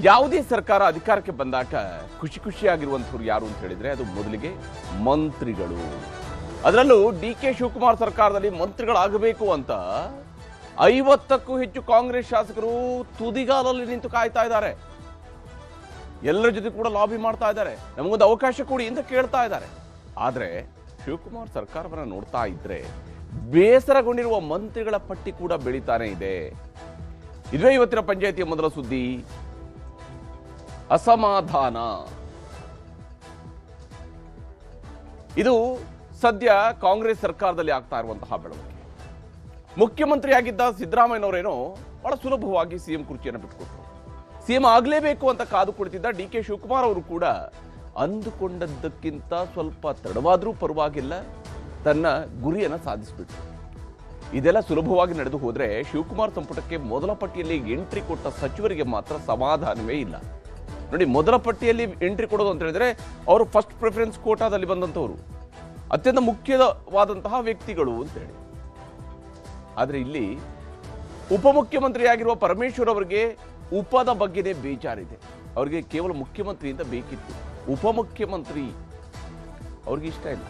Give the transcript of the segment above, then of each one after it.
ಯಾವುದೇ ಸರ್ಕಾರ ಅಧಿಕಾರಕ್ಕೆ ಬಂದಾಗ ಖುಷಿಯಾಗಿರುವಂಥವ್ರು ಯಾರು ಅಂತ ಹೇಳಿದ್ರೆ ಅದು ಮೊದಲಿಗೆ ಮಂತ್ರಿಗಳು. ಅದರಲ್ಲೂ ಡಿ ಕೆ ಶಿವಕುಮಾರ್ ಸರ್ಕಾರದಲ್ಲಿ ಮಂತ್ರಿಗಳಾಗಬೇಕು ಅಂತ 50ಕ್ಕೂ ಹೆಚ್ಚು ಕಾಂಗ್ರೆಸ್ ಶಾಸಕರು ತುದಿಗಾಲಲ್ಲಿ ನಿಂತು ಕಾಯ್ತಾ ಇದ್ದಾರೆ. ಎಲ್ಲರ ಜೊತೆ ಕೂಡ ಲಾಬಿ ಮಾಡ್ತಾ ಇದ್ದಾರೆ, ನಮಗೊಂದು ಅವಕಾಶ ಕೊಡಿ ಅಂತ ಕೇಳ್ತಾ ಇದ್ದಾರೆ. ಆದರೆ ಶಿವಕುಮಾರ್ ಸರ್ಕಾರವನ್ನು ನೋಡ್ತಾ ಇದ್ರೆ ಬೇಸರಗೊಂಡಿರುವ ಮಂತ್ರಿಗಳ ಪಟ್ಟಿ ಕೂಡ ಬೆಳೀತಾನೆ ಇದೆ. ಇದುವೇ ಇವತ್ತಿನ ಪಂಚಾಯಿತಿಯ ಮೊದಲ ಸುದ್ದಿ, ಅಸಮಾಧಾನ. ಇದು ಸದ್ಯ ಕಾಂಗ್ರೆಸ್ ಸರ್ಕಾರದಲ್ಲಿ ಆಗ್ತಾ ಇರುವಂತಹ ಬೆಳವಣಿಗೆ. ಮುಖ್ಯಮಂತ್ರಿಯಾಗಿದ್ದ ಸಿದ್ದರಾಮಯ್ಯನವರೇನೋ ಬಹಳ ಸುಲಭವಾಗಿ ಸಿಎಂ ಕುರ್ಚಿಯನ್ನು ಬಿಟ್ಟುಕೊಟ್ರು. ಸಿಎಂ ಆಗಲೇಬೇಕು ಅಂತ ಕಾದು ಕುಳಿತಿದ್ದ ಡಿ ಕೆ ಶಿವಕುಮಾರ್ ಅವರು ಕೂಡ ಅಂದುಕೊಂಡದ್ದಕ್ಕಿಂತ ಸ್ವಲ್ಪ ತಡವಾದರೂ ಪರವಾಗಿಲ್ಲ, ತನ್ನ ಗುರಿಯನ್ನು ಸಾಧಿಸಿಬಿಟ್ರು. ಇದೆಲ್ಲ ಸುಲಭವಾಗಿ ನಡೆದು ಹೋದ್ರೆ ಶಿವಕುಮಾರ್ ಸಂಪುಟಕ್ಕೆ ಮೊದಲ ಪಟ್ಟಿಯಲ್ಲಿ ಎಂಟ್ರಿ ಕೊಟ್ಟ ಸಚಿವರಿಗೆ ಮಾತ್ರ ಸಮಾಧಾನವೇ ಇಲ್ಲ. ನೋಡಿ, ಮೊದಲ ಪಟ್ಟಿಯಲ್ಲಿ ಎಂಟ್ರಿ ಕೊಡೋದು ಅಂತ ಹೇಳಿದ್ರೆ ಅವರು ಫಸ್ಟ್ ಪ್ರಿಫರೆನ್ಸ್ ಕೋಟಾದಲ್ಲಿ ಬಂದಂಥವ್ರು, ಅತ್ಯಂತ ಮುಖ್ಯವಾದಂತಹ ವ್ಯಕ್ತಿಗಳು ಅಂತೇಳಿ. ಆದರೆ ಇಲ್ಲಿ ಉಪಮುಖ್ಯಮಂತ್ರಿಯಾಗಿರುವ ಪರಮೇಶ್ವರ್ ಅವರಿಗೆ ಉಪದ ಬಗ್ಗೆನೇ ಬೇಜಾರಿದೆ. ಅವರಿಗೆ ಕೇವಲ ಮುಖ್ಯಮಂತ್ರಿಯಿಂದ ಬೇಕಿತ್ತು, ಉಪಮುಖ್ಯಮಂತ್ರಿ ಅವ್ರಿಗೆ ಇಷ್ಟ ಇಲ್ಲ,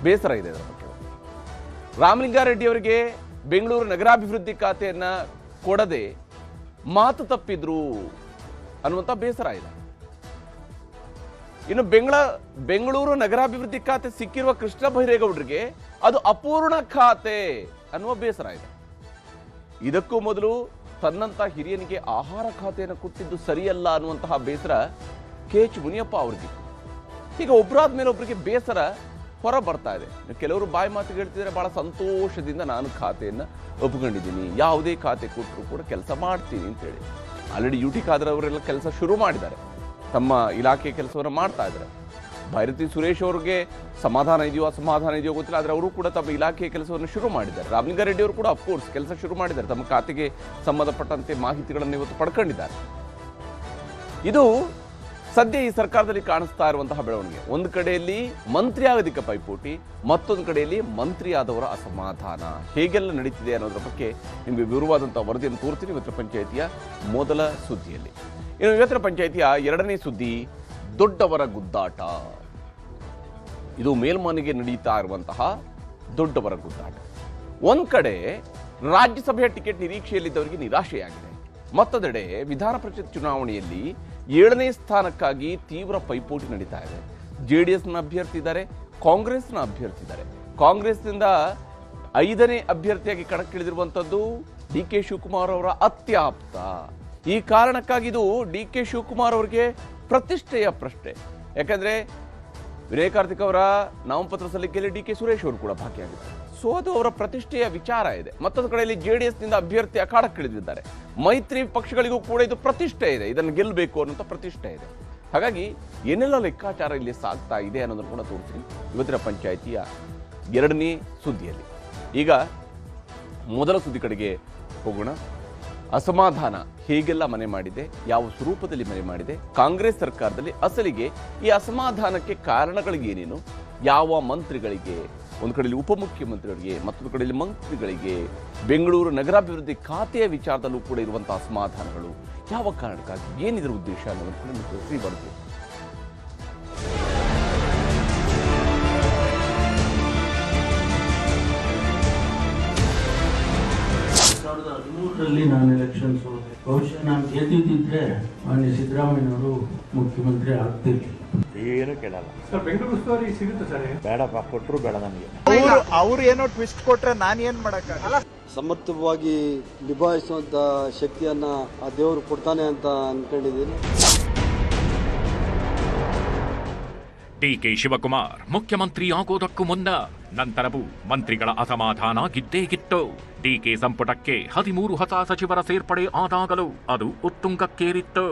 ಬೇಸರ ಇದೆ ಅದರ ಬಗ್ಗೆ. ರಾಮಲಿಂಗಾರೆಡ್ಡಿ ಅವರಿಗೆ ಬೆಂಗಳೂರು ನಗರಾಭಿವೃದ್ಧಿ ಖಾತೆಯನ್ನ ಕೊಡದೆ ಮಾತು ತಪ್ಪಿದ್ರು ಅನ್ನುವಂಥ ಬೇಸರ ಇದೆ. ಇನ್ನು ಬೆಂಗಳೂರು ನಗರಾಭಿವೃದ್ಧಿ ಖಾತೆ ಸಿಕ್ಕಿರುವ ಕೃಷ್ಣ ಬೈರೇಗೌಡರಿಗೆ ಅದು ಅಪೂರ್ಣ ಖಾತೆ ಅನ್ನುವ ಬೇಸರ ಇದೆ. ಇದಕ್ಕೂ ಮೊದಲು ತನ್ನಂತ ಹಿರಿಯನಿಗೆ ಆಹಾರ ಖಾತೆಯನ್ನು ಕೊಟ್ಟಿದ್ದು ಸರಿಯಲ್ಲ ಅನ್ನುವಂತಹ ಬೇಸರ ಕೆ ಎಚ್ ಮುನಿಯಪ್ಪ ಅವರಿಗೆ. ಈಗ ಒಬ್ಬರಾದ ಮೇಲೆ ಒಬ್ಬರಿಗೆ ಬೇಸರ ಹೊರ ಬರ್ತಾ ಇದೆ. ಕೆಲವರು ಬಾಯಿ ಮಾತಿಗೆ ಹೇಳ್ತಿದ್ರೆ ಬಹಳ ಸಂತೋಷದಿಂದ ನಾನು ಖಾತೆಯನ್ನು ಒಪ್ಕೊಂಡಿದ್ದೀನಿ, ಯಾವುದೇ ಖಾತೆ ಕೊಟ್ಟರು ಕೂಡ ಕೆಲಸ ಮಾಡ್ತೀನಿ ಅಂತೇಳಿ. ಆಲ್ರೆಡಿ ಯು ಟಿ ಖಾದರ್ ಅವರೆಲ್ಲ ಕೆಲಸ ಶುರು ಮಾಡಿದ್ದಾರೆ, ತಮ್ಮ ಇಲಾಖೆ ಕೆಲಸವನ್ನು ಮಾಡ್ತಾ ಇದ್ದಾರೆ. ಭೈರತಿ ಸುರೇಶ್ ಅವ್ರಿಗೆ ಸಮಾಧಾನ ಇದೆಯೋ ಅಸಮಾಧಾನ ಇದೆಯೋ ಗೊತ್ತಿಲ್ಲ, ಆದರೆ ಅವರು ಕೂಡ ತಮ್ಮ ಇಲಾಖೆಯ ಕೆಲಸವನ್ನು ಶುರು ಮಾಡಿದ್ದಾರೆ. ರಾಮಲಿಂಗಾರೆಡ್ಡಿ ಅವರು ಕೂಡ ಅಫ್ಕೋರ್ಸ್ ಕೆಲಸ ಶುರು ಮಾಡಿದ್ದಾರೆ, ತಮ್ಮ ಖಾತೆಗೆ ಸಂಬಂಧಪಟ್ಟಂತೆ ಮಾಹಿತಿಗಳನ್ನು ಇವತ್ತು ಪಡ್ಕೊಂಡಿದ್ದಾರೆ. ಇದು ಸದ್ಯ ಈ ಸರ್ಕಾರದಲ್ಲಿ ಕಾಣಿಸ್ತಾ ಇರುವಂತಹ ಬೆಳವಣಿಗೆ. ಒಂದು ಕಡೆಯಲ್ಲಿ ಮಂತ್ರಿ ಆಗೋದಕ್ಕೆ ಪೈಪೋಟಿ, ಮತ್ತೊಂದು ಕಡೆಯಲ್ಲಿ ಮಂತ್ರಿ ಆದವರ ಅಸಮಾಧಾನ ಹೇಗೆಲ್ಲ ನಡೀತಿದೆ ಅನ್ನೋದ್ರ ಬಗ್ಗೆ ನಿಮಗೆ ವಿವರವಾದಂತಹ ವರದಿಯನ್ನು ತೋರ್ತೀನಿ ಇವತ್ತಿನ ಪಂಚಾಯಿತಿಯ ಮೊದಲ ಸುದ್ದಿಯಲ್ಲಿ. ಇನ್ನು ಇವತ್ತಿನ ಪಂಚಾಯಿತಿಯ ಎರಡನೇ ಸುದ್ದಿ, ದೊಡ್ಡವರ ಗುದ್ದಾಟ. ಇದು ಮೇಲ್ಮನೆಗೆ ನಡೀತಾ ಇರುವಂತಹ ದೊಡ್ಡವರ ಗುದ್ದಾಟ. ಒಂದ್ ಕಡೆ ರಾಜ್ಯಸಭೆಯ ಟಿಕೆಟ್ ನಿರೀಕ್ಷೆಯಲ್ಲಿದ್ದವರಿಗೆ ನಿರಾಶೆಯಾಗಿದೆ, ಮತ್ತೊಂದೆಡೆ ವಿಧಾನ ಪರಿಷತ್ ಚುನಾವಣೆಯಲ್ಲಿ 7ನೇ ಸ್ಥಾನಕ್ಕಾಗಿ ತೀವ್ರ ಪೈಪೋಟಿ ನಡೀತಾ ಇದೆ. ಜೆಡಿಎಸ್ನ ಅಭ್ಯರ್ಥಿ ಇದ್ದಾರೆ, ಕಾಂಗ್ರೆಸ್ನ ಅಭ್ಯರ್ಥಿ ಇದ್ದಾರೆ. ಕಾಂಗ್ರೆಸ್ನಿಂದ 5ನೇ ಅಭ್ಯರ್ಥಿಯಾಗಿ ಕಣಕ್ಕಿಳಿದಿರುವಂಥದ್ದು ಡಿ ಕೆ ಶಿವಕುಮಾರ್ ಅವರ ಅತ್ಯಾಪ್ತ. ಈ ಕಾರಣಕ್ಕಾಗಿ ಇದು ಡಿ ಕೆ ಶಿವಕುಮಾರ್ ಅವರಿಗೆ ಪ್ರತಿಷ್ಠೆಯ ಪ್ರಶ್ನೆ. ಯಾಕಂದ್ರೆ ವಿನಯ್ ಕಾರ್ತಿಕ್ ಅವರ ನಾಮಪತ್ರ ಸಲ್ಲಿಕೆಯಲ್ಲಿ ಡಿ ಕೆ ಸುರೇಶ್ ಅವರು ಕೂಡ ಭಾಗಿಯಾಗಿದ್ದಾರೆ. ಸೊ ಅದು ಅವರ ಪ್ರತಿಷ್ಠೆಯ ವಿಚಾರ ಇದೆ. ಮತ್ತೊಂದು ಕಡೆಯಲ್ಲಿ ಜೆಡಿಎಸ್ನಿಂದ ಅಭ್ಯರ್ಥಿ ಅಖಾಡಕ್ಕಿಳಿದಿದ್ದಾರೆ. ಮೈತ್ರಿ ಪಕ್ಷಗಳಿಗೂ ಕೂಡ ಇದು ಪ್ರತಿಷ್ಠೆ ಇದೆ, ಇದನ್ನು ಗೆಲ್ಲಬೇಕು ಅನ್ನೋಂಥ ಪ್ರತಿಷ್ಠೆ ಇದೆ. ಹಾಗಾಗಿ ಏನೆಲ್ಲ ಲೆಕ್ಕಾಚಾರ ಇಲ್ಲಿ ಸಾಗ್ತಾ ಇದೆ ಅನ್ನೋದನ್ನು ಕೂಡ ತೋರಿಸ್ತೀನಿ ಇವತ್ತಿನ ಪಂಚಾಯಿತಿಯ ಎರಡನೇ ಸುದ್ದಿಯಲ್ಲಿ. ಈಗ ಮೊದಲ ಸುದ್ದಿ ಕಡೆಗೆ ಹೋಗೋಣ. ಅಸಮಾಧಾನ ಹೇಗೆಲ್ಲ ಮನೆ ಮಾಡಿದೆ, ಯಾವ ಸ್ವರೂಪದಲ್ಲಿ ಮನೆ ಮಾಡಿದೆ, ಕಾಂಗ್ರೆಸ್ ಸರ್ಕಾರದಲ್ಲಿ ಅಸಲಿಗೆ ಈ ಅಸಮಾಧಾನಕ್ಕೆ ಕಾರಣಗಳಿಗೇನೇನು, ಯಾವ ಮಂತ್ರಿಗಳಿಗೆ, ಒಂದು ಕಡೆಯಲ್ಲಿ ಉಪಮುಖ್ಯಮಂತ್ರಿಗಳಿಗೆ, ಮತ್ತೊಂದು ಕಡೆಯಲ್ಲಿ ಮಂತ್ರಿಗಳಿಗೆ, ಬೆಂಗಳೂರು ನಗರಾಭಿವೃದ್ಧಿ ಖಾತೆಯ ವಿಚಾರದಲ್ಲೂ ಕೂಡ ಇರುವಂತಹ ಅಸಮಾಧಾನಗಳು ಯಾವ ಕಾರಣಕ್ಕಾಗಿ, ಏನಿದ್ರ ಉದ್ದೇಶ ಅನ್ನೋದನ್ನು ತೋರಿಸಿ ಬರ್ತೀವಿ. 2013 ನಾನು ಎಲೆಕ್ಷನ್ ಸೋತೆ. ಬಹುಶಃ ನಾನು ಗೆದ್ದಿದ್ದಿದ್ರೆ ಮಾನ್ಯ ಸಿದ್ದರಾಮಯ್ಯನವರು ಮುಖ್ಯಮಂತ್ರಿ ಆಗ್ತಿರ್ಲಿಲ್ಲ. ಏನು ಕೇಳಲ್ಲ ಸರ್. ಬೆಂಗಳೂರು ಉಸ್ತುವಾರಿ ಸಿಗುತ್ತೆ ಸರ್? ಬೇಡಪ್ಪ, ಕೊಟ್ಟರು ಬೇಡ ನನಗೆ. ಅವ್ರು ಏನೋ ಟ್ವಿಸ್ಟ್ ಕೊಟ್ರೆ ನಾನು ಏನ್ ಮಾಡಕ್ಕಾಗಲ್ಲ. ಸಮರ್ಥವಾಗಿ ನಿಭಾಯಿಸುವಂತ ಶಕ್ತಿಯನ್ನ ಆ ದೇವರು ಕೊಡ್ತಾನೆ ಅಂತ ಅನ್ಕೊಂಡಿದ್ದೀನಿ. ಡಿಕೆ ಶಿವಕುಮಾರ್ ಮುಖ್ಯಮಂತ್ರಿ ಆಗೋದಕ್ಕೂ ಮುನ್ನ ನಂತರವೂ ಮಂತ್ರಿಗಳ ಅಸಮಾಧಾನ ಗಿದ್ದೇ ಗಿತ್ತು. ಡಿಕೆ ಸಂಪುಟಕ್ಕೆ 13 ಹೊಸ ಸಚಿವರ ಸೇರ್ಪಡೆ ಆದಾಗಲೂ ಅದು ಉತ್ತುಂಗಕ್ಕೇರಿತ್ತು.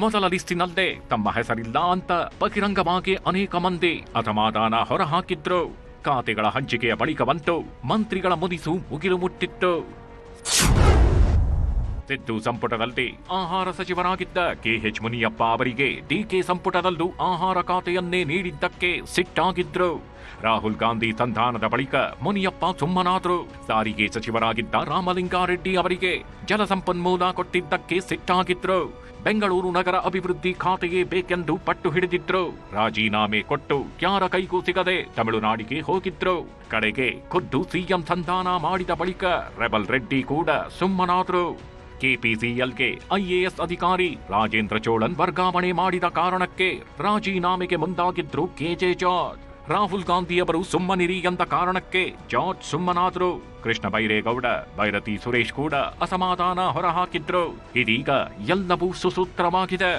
ಮೊದಲ ಲಿಸ್ಟಿನಲ್ಲೇ ತಮ್ಮ ಹೆಸರಿಲ್ಲ ಅಂತ ಬಹಿರಂಗವಾಗಿ ಅನೇಕ ಮಂದಿ ಅಸಮಾಧಾನ ಹೊರಹಾಕಿದ್ರು. ಖಾತೆಗಳ ಹಂಚಿಕೆಯ ಬಳಿಕವಂತೂ ಮಂತ್ರಿಗಳ ಮುನಿಸು ಮುಗಿಲು ಮುಟ್ಟಿತ್ತು. ಸಿದ್ದು ಸಂಪುಟದಲ್ಲಿ ಆಹಾರ ಸಚಿವರಾಗಿದ್ದ ಕೆಎಚ್ ಮುನಿಯಪ್ಪ ಅವರಿಗೆ ಡಿಕೆ ಸಂಪುಟದಲ್ಲೂ ಆಹಾರ ಖಾತೆಯನ್ನೇ ನೀಡಿದ್ದಕ್ಕೆ ಸಿಟ್ಟಾಗಿದ್ರು. ರಾಹುಲ್ ಗಾಂಧಿ ಸಂಧಾನದ ಬಳಿಕ ಮುನಿಯಪ್ಪ ಸುಮ್ಮನಾದ್ರು. ಸಾರಿಗೆ ಸಚಿವರಾಗಿದ್ದ ರಾಮಲಿಂಗಾರೆಡ್ಡಿ ಅವರಿಗೆ ಜಲಸಂಪನ್ಮೂಲ ಕೊಟ್ಟಿದ್ದಕ್ಕೆ ಸಿಟ್ಟಾಗಿದ್ರು. ಬೆಂಗಳೂರು ನಗರ ಅಭಿವೃದ್ಧಿ ಖಾತೆಯೇ ಬೇಕೆಂದು ಪಟ್ಟು ಹಿಡಿದಿದ್ರು. ರಾಜೀನಾಮೆ ಕೊಟ್ಟು ಯಾರ ಕೈಗೂ ಸಿಗದೆ ತಮಿಳುನಾಡಿಗೆ ಹೋಗಿದ್ರು. ಕಡೆಗೆ ಖುದ್ದು ಸಿಎಂ ಸಂಧಾನ ಮಾಡಿದ ಬಳಿಕ ರೆಬಲ್ ರೆಡ್ಡಿ ಕೂಡ ಸುಮ್ಮನಾದ್ರು. ಕೆಪಿಸಿಎಲ್ಗೆ ಐಎಎಸ್ ಅಧಿಕಾರಿ ರಾಜೇಂದ್ರ ಚೋಳನ್ ವರ್ಗಾವಣೆ ಮಾಡಿದ ಕಾರಣಕ್ಕೆ ರಾಜೀನಾಮೆಗೆ ಮುಂದಾಗಿದ್ರು ಕೆಜೆ ಜಾರ್ಜ್. ರಾಹುಲ್ ಗಾಂಧಿಯವರು ಸುಮ್ಮನಿರಿ ಎಂದ ಕಾರಣಕ್ಕೆ ಜಾರ್ಜ್ ಸುಮ್ಮನಾದ್ರು. ಕೃಷ್ಣ ಬೈರೇಗೌಡ, ಭೈರತಿ ಸುರೇಶ್ ಕೂಡ ಅಸಮಾಧಾನ ಹೊರಹಾಕಿದ್ರು. ಇದೀಗ ಎಲ್ಲವೂ ಸುಸೂತ್ರವಾಗಿದೆ.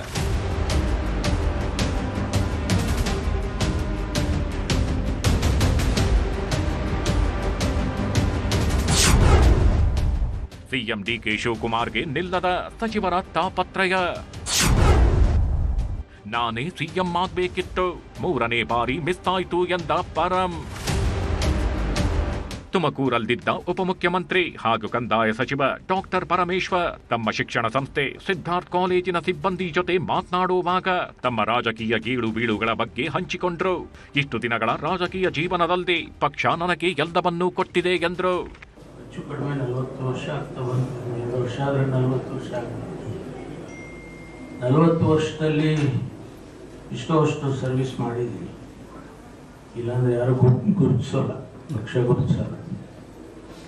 ಸಿಎಂ ಡಿಕೆ ಶಿವಕುಮಾರ್ಗೆ ನಿಲ್ಲದ ಸಚಿವರ ತಾಪತ್ರಯ. ನಾನೇ ಸಿಎಂ ಆಗ್ಬೇಕಿತ್ತು, 3ನೇ ಬಾರಿ ಮಿಸ್ ಆಯ್ತು ಎಂದ ಪರಂ. ತುಮಕೂರಲ್ಲಿದ್ದ ಉಪಮುಖ್ಯಮಂತ್ರಿ ಹಾಗೂ ಕಂದಾಯ ಸಚಿವ ಡಾಕ್ಟರ್ ಪರಮೇಶ್ವರ್ ತಮ್ಮ ಶಿಕ್ಷಣ ಸಂಸ್ಥೆ ಸಿದ್ಧಾರ್ಥ್ ಕಾಲೇಜಿನ ಸಿಬ್ಬಂದಿ ಜೊತೆ ಮಾತನಾಡುವಾಗ ತಮ್ಮ ರಾಜಕೀಯ ಗೀಳು ಬೀಳುಗಳ ಬಗ್ಗೆ ಹಂಚಿಕೊಂಡ್ರು. ಇಷ್ಟು ದಿನಗಳ ರಾಜಕೀಯ ಜೀವನದಲ್ಲಿ ಪಕ್ಷ ನನಗೆ ಎಲ್ಲವನ್ನೂ ಕೊಟ್ಟಿದೆ ಎಂದ್ರು. ಹೆಚ್ಚು ಕಡಿಮೆ 40 ವರ್ಷ ಆಗ್ತಾ ಬಂತು. 2 ವರ್ಷ ಆದರೆ 40 ವರ್ಷ ಆಗುತ್ತೆ. 40 ವರ್ಷದಲ್ಲಿ ಇಷ್ಟೋ ಸರ್ವಿಸ್ ಮಾಡಿದ್ದೀನಿ. ಇಲ್ಲಾಂದರೆ ಯಾರು ಗುರುತಿಸೋಲ್ಲ, ಪಕ್ಷ ಗುರುತಿಸಲ್ಲ.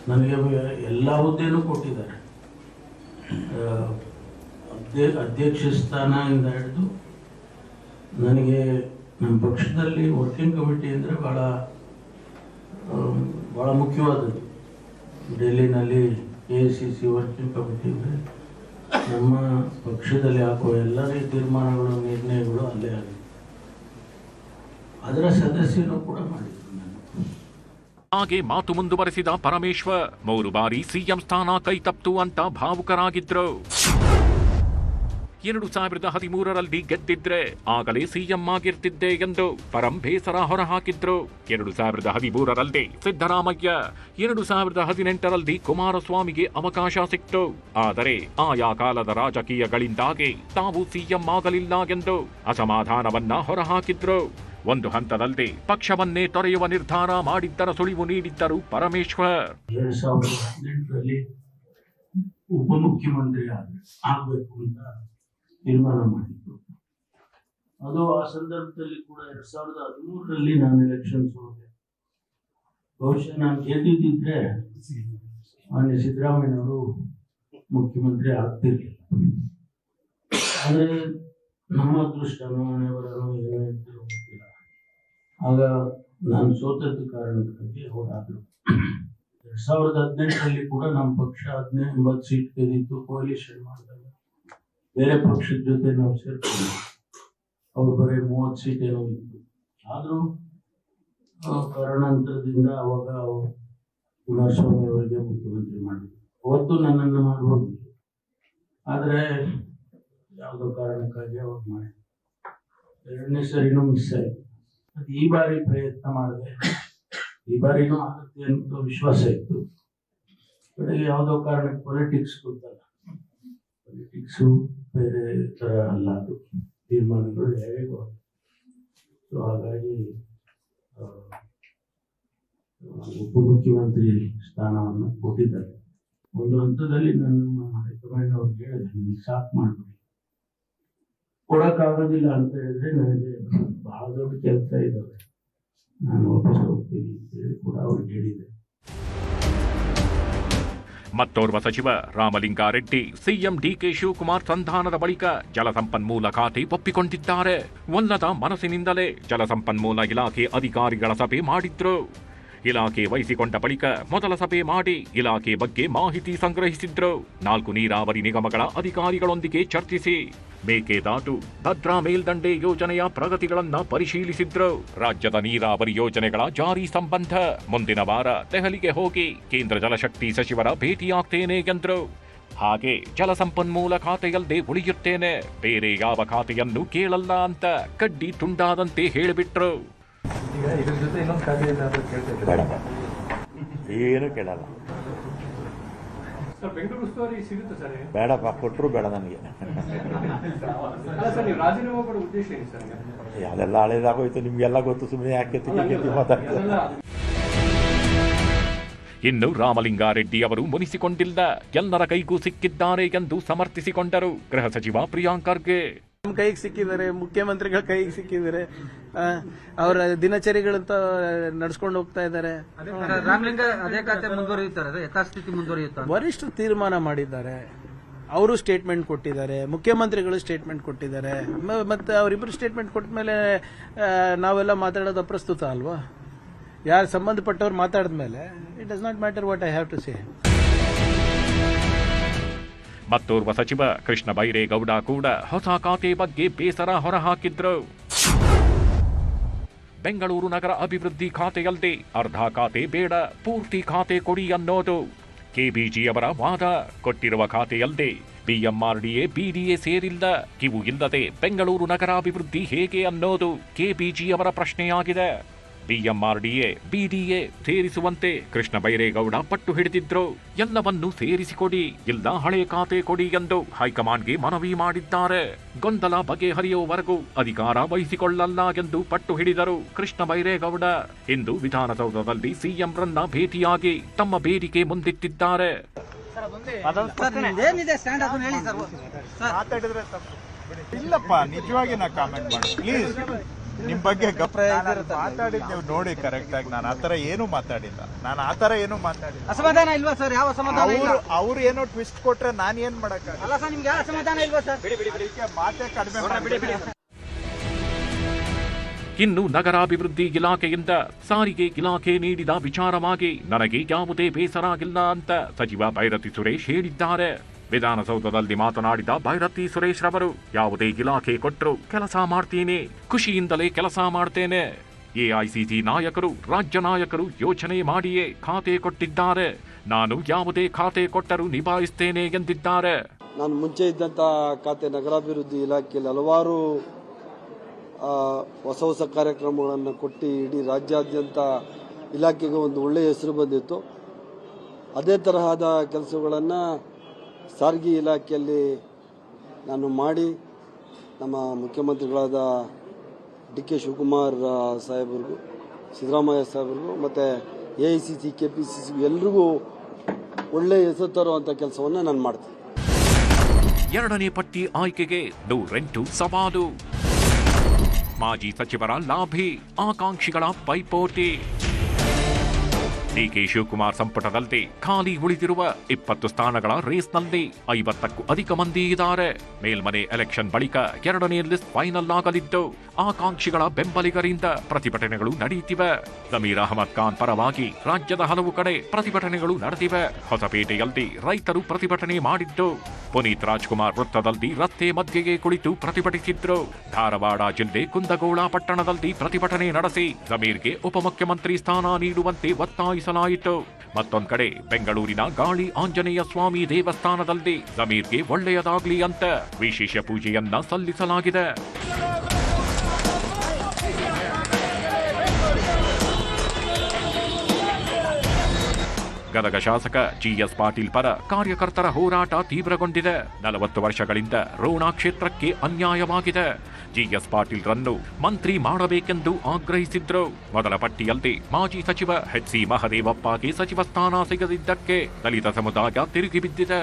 ನನಗೆ ಎಲ್ಲ ಹುದ್ದೆನೂ ಕೊಟ್ಟಿದ್ದಾರೆ. ಅಧ್ಯಕ್ಷ ಸ್ಥಾನದಿಂದ ಹಿಡಿದು ನನಗೆ ನಮ್ಮ ಪಕ್ಷದಲ್ಲಿ ವರ್ಕಿಂಗ್ ಕಮಿಟಿ ಅಂದರೆ ಭಾಳ ಮುಖ್ಯವಾದದ್ದು. ಡೆಲ್ಲಿನಲ್ಲಿ AICC ವರ್ಕಿಂಗ್ ಕಮಿಟಿ ಅಂದರೆ ನಮ್ಮ ಪಕ್ಷದಲ್ಲಿ ಹಾಕುವ ಎಲ್ಲರ ತೀರ್ಮಾನಗಳು, ನಿರ್ಣಯಗಳು ಅಲ್ಲೇ ಆಗಿದೆ. ಅದರ ಸದಸ್ಯರು ಕೂಡ ಮಾಡಿದ್ರು ನಾನು. ಹಾಗೆ ಮಾತು ಮುಂದುವರೆಸಿದ ಪರಮೇಶ್ವರ್ 3 ಬಾರಿ ಸಿಎಂ ಸ್ಥಾನ ಕೈತಪ್ತು ಅಂತ ಭಾವುಕರಾಗಿದ್ರು. 2013ರಲ್ಲಿ ಗೆದ್ದಿದ್ರೆ ಆಗಲೇ ಸಿಎಂ ಆಗಿರ್ತಿದ್ದೆ ಎಂದು ಪರಂ ಬೇಸರ ಹೊರಹಾಕಿದ್ರು. 2013ರಲ್ಲಿ ಸಿದ್ದರಾಮಯ್ಯ, 2018ರಲ್ಲಿ ಕುಮಾರಸ್ವಾಮಿಗೆ ಅವಕಾಶ ಸಿಕ್ತು. ಆದರೆ ಆಯಾ ಕಾಲದ ರಾಜಕೀಯಗಳಿಂದಾಗಿ ತಾವು ಸಿಎಂ ಆಗಲಿಲ್ಲ ಎಂದು ಅಸಮಾಧಾನವನ್ನ ಹೊರಹಾಕಿದ್ರು. ಒಂದು ಹಂತದಲ್ಲಿ ಪಕ್ಷವನ್ನೇ ತೊರೆಯುವ ನಿರ್ಧಾರ ಮಾಡಿದ್ದರ ಸುಳಿವು ನೀಡಿದ್ದರು ಪರಮೇಶ್ವರ್. 2018ರಲ್ಲಿ ಉಪಮುಖ್ಯಮಂತ್ರಿ ಆಗಬೇಕು ಅಂತ ತೀರ್ಮಾನ ಮಾಡಿದ್ರು. ಅದು ಆ ಸಂದರ್ಭದಲ್ಲಿ ಕೂಡ 2013ರಲ್ಲಿ ನಾನು ಎಲೆಕ್ಷನ್ಸ್ ಹೋದೆ. ಬಹುಶಃ ನಾನು ಗೆದ್ದಿದ್ದಿದ್ರೆ ಮಾನ್ಯ ಸಿದ್ದರಾಮಯ್ಯನವರು ಮುಖ್ಯಮಂತ್ರಿ ಆಗ್ತಿರ್ಲಿಲ್ಲ. ಆದರೆ ನಮ್ಮ ಅದೃಷ್ಟನೋ ಹಣೆಬರನೋ ಏನೋ ಅಂತ ಗೊತ್ತಿಲ್ಲ. ಆಗ ನಾನು ಸೋತದ್ದು ಕಾರಣಕ್ಕಾಗಿ ಅವರಾದರು. 2018ರಲ್ಲಿ ಕೂಡ ನಮ್ಮ ಪಕ್ಷ 80 ಸೀಟ್ ಗೆದ್ದಿತ್ತು. ಕೋಲಿಷನ್ ಮಾಡಿದಾಗ ಬೇರೆ ಪಕ್ಷದ ಜೊತೆ ನಾವು ಸೇರ್ಕೊಂಡು ಅವ್ರು ಬರೀ 30 ಸೀಟ್ ಏನೋ ಇತ್ತು. ಆದರೂ ಕಾರಣಾಂತರದಿಂದ ಅವಾಗ ಕುಮಾರಸ್ವಾಮಿ ಅವರಿಗೆ ಮುಖ್ಯಮಂತ್ರಿ ಮಾಡಿದ್ರು. ಅವತ್ತು ನನ್ನನ್ನು ಮಾಡ್ಬೋದು, ಆದರೆ ಯಾವುದೋ ಕಾರಣಕ್ಕಾಗಿ ಅವ್ರು ಮಾಡಿದ್ರು. 2ನೇ ಸರಿನೂ ಮಿಸ್ ಆಯಿತು. ಅದು ಈ ಬಾರಿ ಪ್ರಯತ್ನ ಮಾಡಿದೆ. ಈ ಬಾರಿನೂ ಆಗುತ್ತೆ ಅಂತ ವಿಶ್ವಾಸ ಇತ್ತು. ಕಡೆಗೆ ಯಾವುದೋ ಕಾರಣಕ್ಕೆ ಪೊಲಿಟಿಕ್ಸ್ ಗೊತ್ತಲ್ಲ, ಪೊಲಿಟಿಕ್ಸು ಬೇರೆ ಥರ ಅಲ್ಲ, ಅದು ತೀರ್ಮಾನಗಳು ಹೇಗೋ. ಸೊ ಹಾಗಾಗಿ ಉಪಮುಖ್ಯಮಂತ್ರಿ ಸ್ಥಾನವನ್ನು ಕೊಟ್ಟಿದ್ದಾರೆ. ಒಂದು ಹಂತದಲ್ಲಿ ನನ್ನ ಹೈಕಮಾಂಡ್ ಅವ್ರಿಗೆ ಹೇಳಿದೆ, ನನಗೆ ಸಾಕು ಮಾಡಿಬಿಡಿ, ಕೊಡೋಕ್ಕಾಗೋದಿಲ್ಲ ಅಂತ ಹೇಳಿದ್ರೆ ನನಗೆ ಬಹಳ ದೊಡ್ಡ ಕೆಲಸ ಇದ್ದಾವೆ, ನಾನು ವಾಪಸ್ ಹೋಗ್ತೀನಿ ಅಂತೇಳಿ ಕೂಡ ಅವ್ರಿಗೆ ಹೇಳಿದೆ. ಮತ್ತೋರ್ವ ಸಚಿವ ರಾಮಲಿಂಗಾರೆಡ್ಡಿ ಸಿಎಂ ಡಿಕೆ ಶಿವಕುಮಾರ್ ಸಂಧಾನದ ಬಳಿಕ ಜಲಸಂಪನ್ಮೂಲ ಖಾತೆ ಒಪ್ಪಿಕೊಂಡಿದ್ದಾರೆ. ಒಲ್ಲದ ಮನಸ್ಸಿನಿಂದಲೇ ಜಲಸಂಪನ್ಮೂಲ ಇಲಾಖೆ ಅಧಿಕಾರಿಗಳ ಸಭೆ ಮಾಡಿದ್ರು. ಇಲಾಖೆ ವಹಿಸಿಕೊಂಡ ಬಳಿಕ ಮೊದಲ ಸಭೆ ಮಾಡಿ ಇಲಾಖೆ ಬಗ್ಗೆ ಮಾಹಿತಿ ಸಂಗ್ರಹಿಸಿದ್ರು. 4 ನೀರಾವರಿ ನಿಗಮಗಳ ಅಧಿಕಾರಿಗಳೊಂದಿಗೆ ಚರ್ಚಿಸಿ ಮೇಕೆದಾಟು, ಭದ್ರಾ ಮೇಲ್ದಂಡೆ ಯೋಜನೆಯ ಪ್ರಗತಿಗಳನ್ನ ಪರಿಶೀಲಿಸಿದ್ರು. ರಾಜ್ಯದ ನೀರಾವರಿ ಯೋಜನೆಗಳ ಜಾರಿ ಸಂಬಂಧ ಮುಂದಿನ ವಾರ ದೆಹಲಿಗೆ ಹೋಗಿ ಕೇಂದ್ರ ಜಲಶಕ್ತಿ ಸಚಿವರ ಭೇಟಿಯಾಗ್ತೇನೆ ಎಂದ್ರು. ಹಾಗೆ ಜಲಸಂಪನ್ಮೂಲ ಖಾತೆಯಲ್ಲದೆ ಉಳಿಯುತ್ತೇನೆ, ಬೇರೆ ಯಾವ ಖಾತೆಯನ್ನು ಕೇಳಲ್ಲ ಅಂತ ಕಡ್ಡಿ ತುಂಡಾದಂತೆ ಹೇಳಿಬಿಟ್ರು. ಈಗ ಇದ್ರ ಜೊತೆ ಇನ್ನೊಂದು ಖಾತೆ ಏನಾದರೂ ಕೇಳ್ತಾ ಬೇಡ, ಏನು ಕೇಳಲ್ಲ. ಸರ್ ಬೆಂಗಳೂರು ಉಸ್ತುವಾರಿ ಸಿಗುತ್ತೆ ಸರ್ ಬೇಡಪ್ಪ, ಕೊಟ್ಟರು ಬೇಡ ನನಗೆ. ಅಲ್ಲ ಸರ್ ನೀವು ರಾಜೀನಾಮೆ ಕೊಡೋ ಉದ್ದೇಶ ಏನು ಸರ್? ಅದೆಲ್ಲ ಹಳೇದಾಗೋಯ್ತು, ನಿಮ್ಗೆಲ್ಲ ಗೊತ್ತು. ಸುಮ್ಮನೆ ಯಾಕೆ ತಿಕ್ಕಿ ಮಾತಾಡ್ತಾರೆ. ಇನ್ನು ರಾಮಲಿಂಗಾರೆಡ್ಡಿ ಅವರು ಮುನಿಸಿಕೊಂಡಿಲ್ಲ, ಎಲ್ಲರ ಕೈಗೂ ಸಿಕ್ಕಿದ್ದಾರೆ ಎಂದು ಸಮರ್ಥಿಸಿಕೊಂಡರು ಗೃಹ ಸಚಿವ ಪ್ರಿಯಾಂಕ್ ಖರ್ಗೆ. ನಮ್ಮ ಕೈಗೆ ಸಿಕ್ಕಿದ್ದಾರೆ, ಮುಖ್ಯಮಂತ್ರಿಗಳ ಕೈಗೆ ಸಿಕ್ಕಿದ್ದಾರೆ, ಅವರ ದಿನಚರಿಗಳಂತ ನಡ್ಸ್ಕೊಂಡು ಹೋಗ್ತಾ ಇದ್ದಾರೆ. ರಾಮಲಿಂಗ ಅದೇ ಖಾತೆ ಮುಂದುವರಿಯುತ್ತಾರೆ, ಯಥಾಸ್ಥಿತಿ ಮುಂದುವರಿಯುತ್ತಾರೆ. ವರಿಷ್ಠರು ತೀರ್ಮಾನ ಮಾಡಿದ್ದಾರೆ, ಅವರು ಸ್ಟೇಟ್ಮೆಂಟ್ ಕೊಟ್ಟಿದ್ದಾರೆ, ಮುಖ್ಯಮಂತ್ರಿಗಳು ಸ್ಟೇಟ್ಮೆಂಟ್ ಕೊಟ್ಟಿದ್ದಾರೆ. ಮತ್ತೆ ಅವರಿಬ್ಬರು ಸ್ಟೇಟ್ಮೆಂಟ್ ಕೊಟ್ಟ ಮೇಲೆ ನಾವೆಲ್ಲ ಮಾತಾಡೋದು ಅಪ್ರಸ್ತುತ ಅಲ್ವಾ? ಯಾರು ಸಂಬಂಧಪಟ್ಟವ್ರು ಮಾತಾಡಿದ ಮೇಲೆ it does not matter what I have to say. ಮತ್ತೋರ್ವ ಸಚಿವ ಕೃಷ್ಣ ಬೈರೇಗೌಡ ಕೂಡ ಹೊಸ ಖಾತೆ ಬಗ್ಗೆ ಬೇಸರ ಹೊರಹಾಕಿದ್ರು. ಬೆಂಗಳೂರು ನಗರ ಅಭಿವೃದ್ಧಿ ಖಾತೆಯಲ್ಲದೆ ಅರ್ಧ ಖಾತೆ ಬೇಡ, ಪೂರ್ತಿ ಖಾತೆ ಕೊಡಿ ಅನ್ನೋದು ಕೆಬಿಜಿ ಅವರ ವಾದ. ಕೊಟ್ಟಿರುವ ಖಾತೆಯಲ್ಲದೆ ಬಿಎಂಆರ್ಡಿಎ ಬಿಡಿಎ ಸೇರಿಲ್ಲ, ಕಿವು ಇಲ್ಲದೆ ಬೆಂಗಳೂರು ನಗರಾಭಿವೃದ್ಧಿ ಹೇಗೆ ಅನ್ನೋದು ಕೆಬಿಜಿ ಅವರ ಪ್ರಶ್ನೆಯಾಗಿದೆ. ಬಿಎಂಆರ್ಡಿಎ ಬಿಡಿಎ ಸೇರಿಸುವಂತೆ ಕೃಷ್ಣ ಬೈರೇಗೌಡ ಪಟ್ಟು ಹಿಡಿದಿದ್ರು. ಎಲ್ಲವನ್ನೂ ಸೇರಿಸಿಕೊಡಿ, ಇಲ್ಲ ಹಳೆ ಖಾತೆ ಕೊಡಿ ಎಂದು ಹೈಕಮಾಂಡ್ಗೆ ಮನವಿ ಮಾಡಿದ್ದಾರೆ. ಗೊಂದಲ ಬಗೆಹರಿಯುವವರೆಗೂ ಅಧಿಕಾರ ವಹಿಸಿಕೊಳ್ಳಲ್ಲ ಎಂದು ಪಟ್ಟು ಹಿಡಿದರು ಕೃಷ್ಣ ಬೈರೇಗೌಡ. ಇಂದು ವಿಧಾನಸೌಧದಲ್ಲಿ ಸಿಎಂರನ್ನ ಭೇಟಿಯಾಗಿ ತಮ್ಮ ಬೇಡಿಕೆ ಮುಂದಿಟ್ಟಿದ್ದಾರೆ. ಮಾತಾಡಿದ್ರೆ ಇಲ್ಲಪ್ಪ, ನಿಜವಾಗಿ ನಾ ಕಾಮೆಂಟ್ ಮಾಡಿ ಪ್ಲೀಸ್. ನಿಮ್ ಬಗ್ಗೆ ಮಾತಾಡಿದ್ ನೀವು ನೋಡಿ ಕರೆಕ್ಟ್ ಆಗಿ. ನಾನು ಆತರ ಏನು ಮಾತಾಡಿಲ್ಲ, ಅಸಮಾಧಾನ ಇಲ್ವಾ ಸರ್? ಯಾವ ಸಮಾಧಾನ ಇಲ್ಲ? ಅವ್ರು ಏನೋ ಟ್ವಿಸ್ಟ್ ಕೊಟ್ರೆ ನಾನು ಏನ್ ಮಾಡಕ್ಕಾಗಲ್ಲ. ಅಲ್ಲ ಸರ್, ನಿಮ್ಗೆ ಯಾವ ಅಸಮಾಧಾನ ಇಲ್ವಾ ಸರ್? ಮಾತೇ ಕಡಿಮೆ. ಇನ್ನು ನಗರಾಭಿವೃದ್ಧಿ ಇಲಾಖೆಯಿಂದ ಸಾರಿಗೆ ಇಲಾಖೆ ನೀಡಿದ ವಿಚಾರವಾಗಿ ನನಗೆ ಯಾವುದೇ ಬೇಸರ ಆಗಿಲ್ಲ ಅಂತ ಸಚಿವ ಬೈರತಿ ಸುರೇಶ್ ಹೇಳಿದ್ದಾರೆ. ವಿಧಾನಸೌಧದಲ್ಲಿ ಮಾತನಾಡಿದ ಬೈರತಿ ಸುರೇಶ್ ರವರು, ಯಾವುದೇ ಇಲಾಖೆ ಕೊಟ್ಟರು ಕೆಲಸ ಮಾಡ್ತೀನಿ, ಖುಷಿಯಿಂದಲೇ ಕೆಲಸ ಮಾಡ್ತೇನೆ. ಎಐಸಿಸಿ ನಾಯಕರು, ರಾಜ್ಯ ನಾಯಕರು ಯೋಚನೆ ಮಾಡಿಯೇ ಖಾತೆ ಕೊಟ್ಟಿದ್ದಾರೆ. ನಾನು ಯಾವುದೇ ಖಾತೆ ಕೊಟ್ಟರೂ ನಿಭಾಯಿಸ್ತೇನೆ ಎಂದಿದ್ದಾರೆ. ನಾನು ಮುಂಚೆ ಇದ್ದಂಥ ಖಾತೆ ನಗರಾಭಿವೃದ್ಧಿ ಇಲಾಖೆಯಲ್ಲಿ ಹಲವಾರು ಹೊಸ ಕಾರ್ಯಕ್ರಮಗಳನ್ನು ಕೊಟ್ಟು ಇಡೀ ರಾಜ್ಯಾದ್ಯಂತ ಇಲಾಖೆಗೆ ಒಂದು ಒಳ್ಳೆಯ ಹೆಸರು ಬಂದಿತ್ತು. ಅದೇ ತರಹದ ಕೆಲಸಗಳನ್ನು ಸಾರಿಗೆ ಇಲಾಖೆಯಲ್ಲಿ ನಾನು ಮಾಡಿ ನಮ್ಮ ಮುಖ್ಯಮಂತ್ರಿಗಳಾದ ಡಿ ಕೆ ಶಿವಕುಮಾರ್ ಸಾಹೇಬರಿಗೂ, ಸಿದ್ದರಾಮಯ್ಯ ಸಾಹೇಬರಿಗೂ ಮತ್ತು ಎಐಸಿಸಿ ಕೆಪಿಸಿಸಿ ಎಲ್ರಿಗೂ ಒಳ್ಳೆಯ ಹೆಸರು ತರುವಂಥ ಕೆಲಸವನ್ನು ನಾನು ಮಾಡ್ತೀನಿ. ಎರಡನೇ ಪಟ್ಟಿ ಆಯ್ಕೆಗೆ 108 ಸವಾಲು. ಮಾಜಿ ಸಚಿವರ ಲಾಭಿ, ಆಕಾಂಕ್ಷಿಗಳ ಪೈಪೋಟಿ. ಡಿಕೆ ಶಿವಕುಮಾರ್ ಸಂಪುಟದಲ್ಲಿ ಖಾಲಿ ಉಳಿದಿರುವ 20 ಸ್ಥಾನಗಳ ರೇಸ್ನಲ್ಲಿ 50ಕ್ಕೂ ಅಧಿಕ ಮಂದಿ ಇದ್ದಾರೆ. ಮೇಲ್ಮನೆ ಎಲೆಕ್ಷನ್ ಬಳಿಕ ಎರಡನೇ ಲಿಸ್ಟ್ ಫೈನಲ್ ಆಗಲಿದ್ದು ಆಕಾಂಕ್ಷಿಗಳ ಬೆಂಬಲಿಗರಿಂದ ಪ್ರತಿಭಟನೆಗಳು ನಡೆಯುತ್ತಿವೆ. ಜಮೀರ್ ಅಹಮದ್ ಖಾನ್ ಪರವಾಗಿ ರಾಜ್ಯದ ಹಲವು ಕಡೆ ಪ್ರತಿಭಟನೆಗಳು ನಡೆದಿವೆ. ಹೊಸಪೇಟೆಯಲ್ಲಿ ರೈತರು ಪ್ರತಿಭಟನೆ ಮಾಡಿದ್ದು, ಪುನೀತ್ ರಾಜ್ಕುಮಾರ್ ವೃತ್ತದಲ್ಲಿ ರಸ್ತೆ ಮಧ್ಯೆಯೇ ಕುಳಿತು ಪ್ರತಿಭಟಿಸಿದ್ರು. ಧಾರವಾಡ ಜಿಲ್ಲೆ ಕುಂದಗೋಳ ಪಟ್ಟಣದಲ್ಲಿ ಪ್ರತಿಭಟನೆ ನಡೆಸಿ ಜಮೀರ್ಗೆ ಉಪಮುಖ್ಯಮಂತ್ರಿ ಸ್ಥಾನ ನೀಡುವಂತೆ ಒತ್ತಾಯಿಸಲಾಯಿತು. ಮತ್ತೊಂದು ಕಡೆ ಬೆಂಗಳೂರಿನ ಗಾಳಿ ಆಂಜನೇಯ ಸ್ವಾಮಿ ದೇವಸ್ಥಾನದಲ್ಲಿ ಜಮೀರ್ಗೆ ಒಳ್ಳೆಯದಾಗ್ಲಿ ಅಂತ ವಿಶೇಷ ಪೂಜೆಯನ್ನ ಸಲ್ಲಿಸಲಾಗಿದೆ. ಗದಗ ಶಾಸಕ ಜಿಎಸ್ ಪಾಟೀಲ್ ಪರ ಕಾರ್ಯಕರ್ತರ ಹೋರಾಟ ತೀವ್ರಗೊಂಡಿದೆ. 40 ವರ್ಷಗಳಿಂದ ರೋಣ ಕ್ಷೇತ್ರಕ್ಕೆ ಅನ್ಯಾಯವಾಗಿದೆ. ಜಿಎಸ್ ಪಾಟೀಲ್ ರನ್ನು ಮಂತ್ರಿ ಮಾಡಬೇಕೆಂದು ಆಗ್ರಹಿಸಿದ್ರು. ಮೊದಲ ಪಟ್ಟಿಯಲ್ಲಿ ಮಾಜಿ ಸಚಿವ ಎಚ್.ಸಿ. ಮಹದೇವಪ್ಪಗೆ ಸಚಿವ ಸ್ಥಾನ ಸಿಗದಿದ್ದಕ್ಕೆ ದಲಿತ ಸಮುದಾಯ ತಿರುಗಿ ಬಿದ್ದಿದೆ.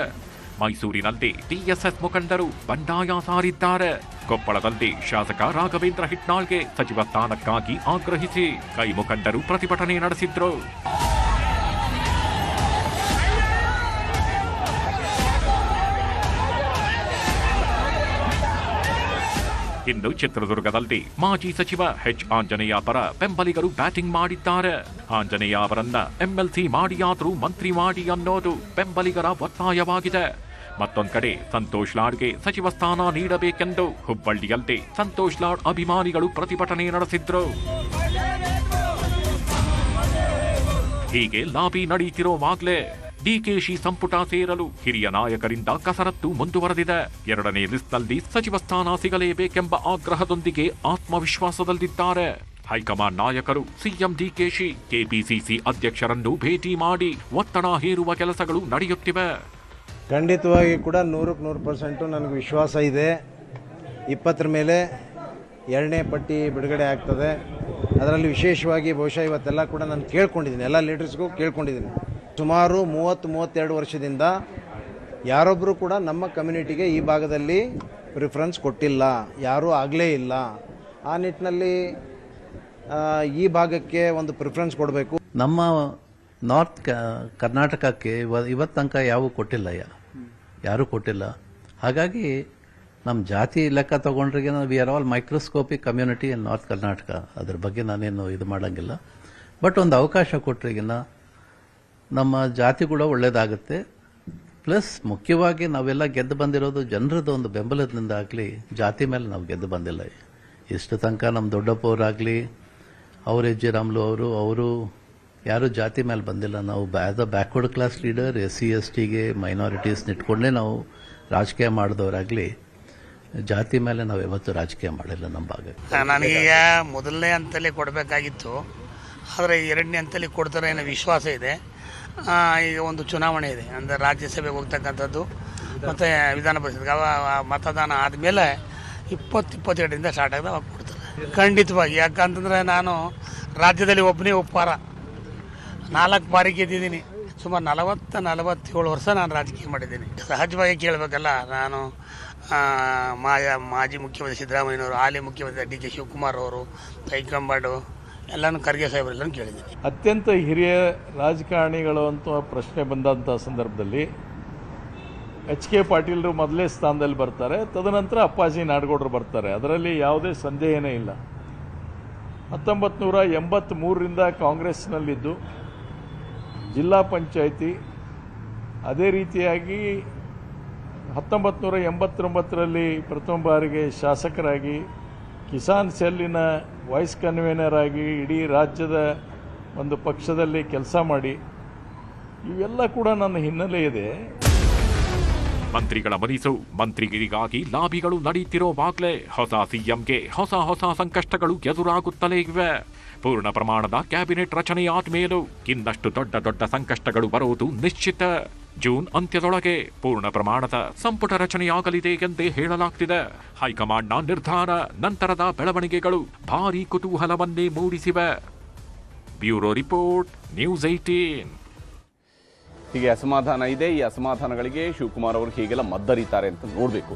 ಮೈಸೂರಿನಲ್ಲಿ ಟಿಎಸ್ಎಸ್ ಮುಖಂಡರು ಬಂಡಾಯ ಸಾರಿದ್ದಾರೆ. ಕೊಪ್ಪಳದಲ್ಲಿ ಶಾಸಕ ರಾಘವೇಂದ್ರ ಹಿಟ್ನಾಳ್ಗೆ ಸಚಿವ ಸ್ಥಾನಕ್ಕಾಗಿ ಆಗ್ರಹಿಸಿ ಕೈ ಮುಖಂಡರು ಪ್ರತಿಭಟನೆ ನಡೆಸಿದ್ರು. ಇನ್ನು ಚಿತ್ರದುರ್ಗದಲ್ಲಿ ಮಾಜಿ ಸಚಿವ ಎಚ್ ಆಂಜನೇಯ ಪರ ಬೆಂಬಲಿಗರು ಬ್ಯಾಟಿಂಗ್ ಮಾಡಿದ್ದಾರೆ. ಆಂಜನೇಯ ಅವರನ್ನ ಎಂಎಲ್ಸಿ ಮಾಡಿಯಾದ್ರೂ ಮಂತ್ರಿ ಮಾಡಿ ಅನ್ನೋದು ಬೆಂಬಲಿಗರ ಒತ್ತಾಯವಾಗಿದೆ. ಮತ್ತೊಂದು ಕಡೆ ಸಂತೋಷ್ ಲಾಡ್ಗೆ ಸಚಿವ ಸ್ಥಾನ ನೀಡಬೇಕೆಂದು ಹುಬ್ಬಳ್ಳಿಯಲ್ಲಿ ಸಂತೋಷ್ ಲಾಡ್ ಅಭಿಮಾನಿಗಳು ಪ್ರತಿಭಟನೆ ನಡೆಸಿದ್ರು. ಹೀಗೆ ಲಾಬಿ ನಡೆಯುತ್ತಿರುವಾಗಲೇ ಡಿಕೆಶಿ ಸಂಪುಟ ಸೇರಲು ಹಿರಿಯ ನಾಯಕರಿಂದ ಕಸರತ್ತು ಮುಂದುವರೆದಿದೆ. ಎರಡನೇ ಲಿಸ್ಟ್ನಲ್ಲಿ ಸಚಿವ ಸ್ಥಾನ ಸಿಗಲೇಬೇಕೆಂಬ ಆಗ್ರಹದೊಂದಿಗೆ ಆತ್ಮವಿಶ್ವಾಸದಲ್ಲಿದ್ದಾರೆ. ಹೈಕಮಾಂಡ್ ನಾಯಕರು ಸಿಎಂ ಡಿಕೆಶಿ, ಕೆಪಿಸಿಸಿ ಅಧ್ಯಕ್ಷರನ್ನು ಭೇಟಿ ಮಾಡಿ ಒತ್ತಡ ಹೇರುವ ಕೆಲಸಗಳು ನಡೆಯುತ್ತಿವೆ. ಖಂಡಿತವಾಗಿ ಕೂಡ 100% ನನಗೆ ವಿಶ್ವಾಸ ಇದೆ. 20 ಮೇಲೆ 2ನೇ ಪಟ್ಟಿ ಬಿಡುಗಡೆ ಆಗ್ತದೆ. ಅದರಲ್ಲಿ ವಿಶೇಷವಾಗಿ ಬಹುಶಃ ಇವತ್ತೆಲ್ಲ ಕೂಡ ನಾನು ಕೇಳ್ಕೊಂಡಿದ್ದೀನಿ, ಎಲ್ಲ ಲೀಡರ್ಸ್ಗೂ ಕೇಳ್ಕೊಂಡಿದ್ದೀನಿ. ಸುಮಾರು 30-32 ವರ್ಷದಿಂದ ಯಾರೊಬ್ಬರು ಕೂಡ ನಮ್ಮ ಕಮ್ಯುನಿಟಿಗೆ ಈ ಭಾಗದಲ್ಲಿ ಪ್ರಿಫರೆನ್ಸ್ ಕೊಟ್ಟಿಲ್ಲ, ಯಾರೂ ಆಗಲೇ ಇಲ್ಲ. ಆ ನಿಟ್ಟಿನಲ್ಲಿ ಈ ಭಾಗಕ್ಕೆ ಒಂದು ಪ್ರಿಫರೆನ್ಸ್ ಕೊಡಬೇಕು. ನಮ್ಮ ನಾರ್ತ್ ಕರ್ನಾಟಕಕ್ಕೆ ಇವತ್ತು ತನಕ ಯಾವೂ ಕೊಟ್ಟಿಲ್ಲ, ಯಾರೂ ಕೊಟ್ಟಿಲ್ಲ. ಹಾಗಾಗಿ ನಮ್ಮ ಜಾತಿ ಲೆಕ್ಕ ತಗೊಂಡ್ರಿಗೆ we are all microscopic community in north Karnataka. ಅದ್ರ ಬಗ್ಗೆ ನಾನೇನು ಇದು ಮಾಡೋಂಗಿಲ್ಲ. ಬಟ್ ಒಂದು ಅವಕಾಶ ಕೊಟ್ಟರಿಗಿನ ನಮ್ಮ ಜಾತಿ ಕೂಡ ಒಳ್ಳೇದಾಗುತ್ತೆ. ಪ್ಲಸ್ ಮುಖ್ಯವಾಗಿ ನಾವೆಲ್ಲ ಗೆದ್ದು ಬಂದಿರೋದು ಜನರದ ಒಂದು ಬೆಂಬಲದಿಂದ ಆಗಲಿ, ಜಾತಿ ಮೇಲೆ ನಾವು ಗೆದ್ದು ಬಂದಿಲ್ಲ. ಇಷ್ಟು ತನಕ ನಮ್ಮ ದೊಡ್ಡಪ್ಪವರಾಗಲಿ, ಅವ್ರ ಎಜ್ ರಾಮ್ಲು ಅವರು ಯಾರೂ ಜಾತಿ ಮೇಲೆ ಬಂದಿಲ್ಲ. ನಾವು as a backward class leader SC STಗೆ ಮೈನಾರಿಟೀಸ್ನ ಇಟ್ಕೊಂಡೇ ನಾವು ರಾಜಕೀಯ ಮಾಡಿದವರಾಗಲಿ, ಜಾತಿ ಮೇಲೆ ನಾವು ಯಾವತ್ತೂ ರಾಜಕೀಯ ಮಾಡಿಲ್ಲ ನಮ್ಮ ಭಾಗಕ್ಕೆ. ನನಗೀಗ ಮೊದಲನೇ ಹಂತಲ್ಲಿ ಕೊಡಬೇಕಾಗಿತ್ತು, ಆದರೆ 2ನೇ ಹಂತಲ್ಲಿ ಕೊಡ್ತಾರೆ ಅನ್ನೋ ವಿಶ್ವಾಸ ಇದೆ. ಈಗ ಒಂದು ಚುನಾವಣೆ ಇದೆ, ಅಂದರೆ ರಾಜ್ಯಸಭೆಗೆ ಹೋಗ್ತಕ್ಕಂಥದ್ದು ಮತ್ತು ವಿಧಾನ ಪರಿಷತ್ಗೆ ಮತದಾನ ಆದಮೇಲೆ 20-22ರಿಂದ ಸ್ಟಾರ್ಟ್ ಆಗಿದೆ, ಅವಾಗ ಕೊಡ್ತಾರೆ ಖಂಡಿತವಾಗಿ. ಯಾಕಂತಂದರೆ ನಾನು ರಾಜ್ಯದಲ್ಲಿ ಒಬ್ಬನೇ ಉಪಹಾರ 4 ಬಾರಿ ಗೆದ್ದಿದ್ದೀನಿ. ಸುಮಾರು 47 ವರ್ಷ ನಾನು ರಾಜಕೀಯ ಮಾಡಿದ್ದೀನಿ. ಸಹಜವಾಗಿ ಕೇಳಬೇಕಲ್ಲ, ನಾನು ಮಾಜಿ ಮುಖ್ಯಮಂತ್ರಿ ಸಿದ್ದರಾಮಯ್ಯನವರು, ಹಾಲಿ ಮುಖ್ಯಮಂತ್ರಿ DK ಶಿವಕುಮಾರ್ ಅವರು, ಹೈಕಮಾಂಡು ಎಲ್ಲನೂ ಖರ್ಗೆ ಸಾಹೇಬರೆಲ್ಲನೂ ಕೇಳಿದ್ದೀನಿ. ಅತ್ಯಂತ ಹಿರಿಯ ರಾಜಕಾರಣಿಗಳು ಅಂತ ಪ್ರಶ್ನೆ ಬಂದಂಥ ಸಂದರ್ಭದಲ್ಲಿ HK ಪಾಟೀಲರು ಮೊದಲೇ ಸ್ಥಾನದಲ್ಲಿ ಬರ್ತಾರೆ, ತದನಂತರ ಅಪ್ಪಾಜಿ ನಾಡಗೌಡರು ಬರ್ತಾರೆ. ಅದರಲ್ಲಿ ಯಾವುದೇ ಸಂದೇಹನೇ ಇಲ್ಲ. 1983ರಿಂದ ಕಾಂಗ್ರೆಸ್ನಲ್ಲಿದ್ದು ಜಿಲ್ಲಾ ಪಂಚಾಯಿತಿ, ಅದೇ ರೀತಿಯಾಗಿ 1989ರಲ್ಲಿ ಪ್ರಥಮ ಬಾರಿಗೆ ಶಾಸಕರಾಗಿ, ಕಿಸಾನ್ ಸೆಲ್ಲಿನ ವೈಸ್ ಕನ್ವೀನರ್ ಆಗಿ ಇಡೀ ರಾಜ್ಯದ ಒಂದು ಪಕ್ಷದಲ್ಲಿ ಕೆಲಸ ಮಾಡಿ, ಇವೆಲ್ಲ ಕೂಡ ನನ್ನ ಹಿನ್ನೆಲೆ ಇದೆ. ಮಂತ್ರಿಗಳ ಮನಸ್ಸು ಮಂತ್ರಿಗಿರಿಗಾಗಿ ಲಾಬಿಗಳು ನಡೆಯುತ್ತಿರುವಾಗಲೇ ಹೊಸ ಸಿಎಂಗೆ ಹೊಸ ಸಂಕಷ್ಟಗಳು ಎದುರಾಗುತ್ತಲೇ ಇವೆ. ಪೂರ್ಣ ಪ್ರಮಾಣದ ಕ್ಯಾಬಿನೆಟ್ ರಚನೆಯಾದ ಮೇಲೂ ಇನ್ನಷ್ಟು ದೊಡ್ಡ ಸಂಕಷ್ಟಗಳು ಬರುವುದು ನಿಶ್ಚಿತ. ಜೂನ್ ಅಂತ್ಯದೊಳಗೆ ಪೂರ್ಣ ಪ್ರಮಾಣದ ಸಂಪುಟ ರಚನೆಯಾಗಲಿದೆ ಎಂದೇ ಹೇಳಲಾಗ್ತಿದೆ. ಹೈಕಮಾಂಡ್ನ ನಿರ್ಧಾರ ನಂತರದ ಬೆಳವಣಿಗೆಗಳು ಭಾರೀ ಕುತೂಹಲವನ್ನೇ ಮೂಡಿಸಿವೆ. Bureau report, news 18. ಹೀಗೆ ಅಸಮಾಧಾನ ಇದೆ. ಈ ಅಸಮಾಧಾನಗಳಿಗೆ ಶಿವಕುಮಾರ್ ಅವರು ಹೀಗೆಲ್ಲ ಮದ್ದರಿತಾರೆ ಅಂತ ನೋಡಬೇಕು.